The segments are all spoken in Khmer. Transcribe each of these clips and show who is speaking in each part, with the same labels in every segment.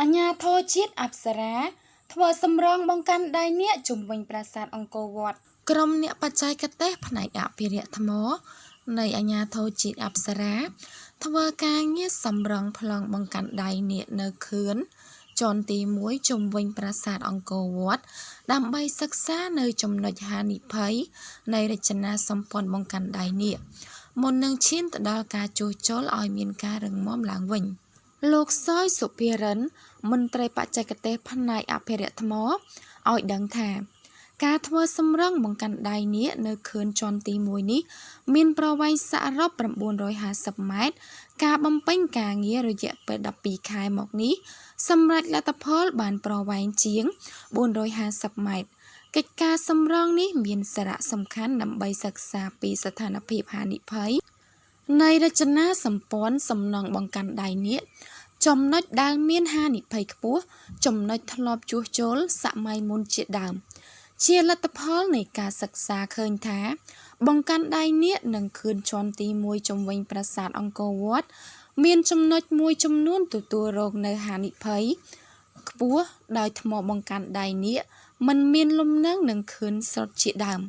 Speaker 1: អាញាធរជាតិអប្សរាធ្វើសម្រងបង្កាន់ដៃអ្នកជំវិញប្រាសាទអង្គរវត្តក្រុមអ្នកបច្ចេកទេសផ្នែកអភិរក្សថ្មនៃអាញាធរជាតិអប្សរាធ្វើការងារសម្រងប្លង់បង្កាន់ដៃអ្នកនៅខឿនជាន់ទី1ជំវិញប្រាសាទអង្គរវត្តដើម្បីសិក្សានៅចំណុចហានិភ័យនៃរចនាសម្ព័ន្ធបង្កាន់ដៃនេះមុននឹងឈានទៅដល់ការជួសជុលឲ្យមានការរឹងមាំឡើងវិញលោកសយសុភារិនមន្ត្រីបច្ចេកទេសផ្នែកអភិរក្សថ្មឲ្យដឹងថាការធ្វើសម្រងបង្កាន់ដៃនេះនៅខឿនជាន់ទី1នេះមានប្រវែងសរុប950ម៉ែត្រការបំពេញការងាររយៈពេល12ខែមកនេះសម្រាប់លទ្ធផលបានប្រវែងជាង450ម៉ែត្រកិច្ចការសម្រងនេះមានសារៈសំខាន់ដើម្បីសិក្សាពីស្ថានភាពហានិភ័យនៃរចនាសម្ព័ន្ធសំណង់បង្កាន់ដៃនេះចំណុចដែលមានហានិភ័យខ្ពស់ចំណុចធ្លាប់ជួសជុលសម័យមុនជាដើមជាលទ្ធផលនៃការសិក្សាឃើញថាបង្កាន់ដៃនេះនឹងខឿនជាន់ទី1ជំវិញប្រាសាទអង្គរវត្តមានចំណុចមួយចំនួនទទួលរងនៅហានិភ័យខ្ពស់ដោយថ្មបង្កាន់ដៃនេះមិនមានលំនឹងនឹងខឿនស្រុតជាដើម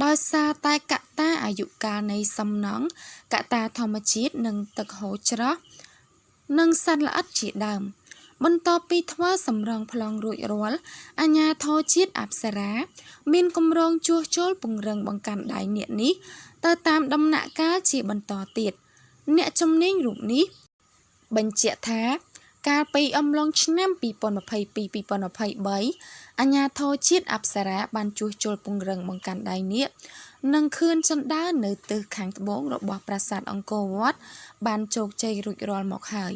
Speaker 1: ដោយសារតែកត្តាអាយុកាលនៃសំណង់កត្តាធម្មជាតិនិងទឹកហូរច្រោះនិងសត្វល្អិតជាដើមបន្ទាប់ពីធ្វើសម្រងប្លង់រួចរាល់អាជ្ញាធរជាតិអប្សរាមានគម្រោងជួសជុលពង្រឹងបង្កាន់ដៃអ្នកនេះទៅតាមដំណាក់កាលជាបន្តទៀតអ្នកជំនាញរូបនេះបញ្ជាក់ថាកាលពីអំឡុងឆ្នាំ2022-2023អាជ្ញាធរជាតិអប្សរាបានជួសជុលពង្រឹងបង្កាន់ដៃនេះនិងខឿនចន្ទើនៅទិសខាងត្បូងរបស់ប្រាសាទអង្គរវត្តបានជោគជ័យរួចរាល់មកហើយ